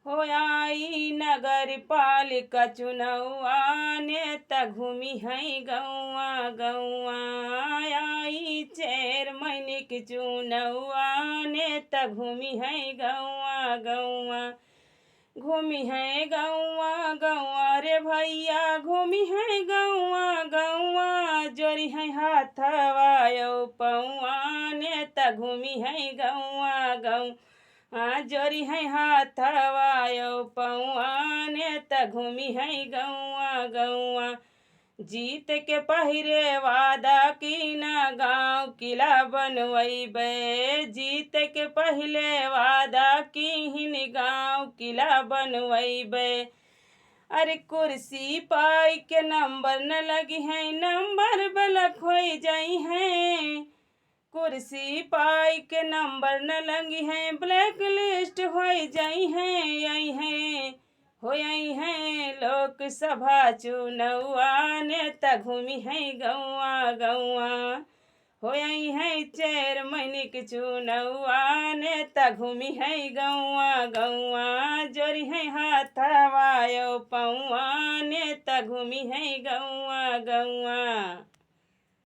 हो आई नगर पालिका चुनौआ नेता घूमी है गौआ गौआ। आई चेयरमैन की चुनौआ नेता घूमी है गौआ गौआ। घूमी है गौआ गौआ रे भैया घूमी है गौआ गौआ। जोरी है हाथवा यो पौआ नेता घूमी है गौआ गौआ। जोरी है हाथवा यो पौआ नेता घूमी है गौआ गौआ। जीत के पहिरे वादा की ना गाँव किला बनवैबे। जीत के पहले वादा की हिन गाँव किला बनवैबे। अरे कुर्सी पाई के नंबर न लगी है नंबर ब्लॉक हो जाई है। कुर्सी पाई के नंबर न लगी है ब्लैक लिस्ट हो जाई है। यही है हो यही है लोकसभा चुनौआ नेता घूमी है गौआ गौआ। हो यही है चेयरमैन की चुनौआ नेता घूमी है गौआ गौआ। जोरी है हाथवा यो पौआ नेता घूमी है गौआ गौआ।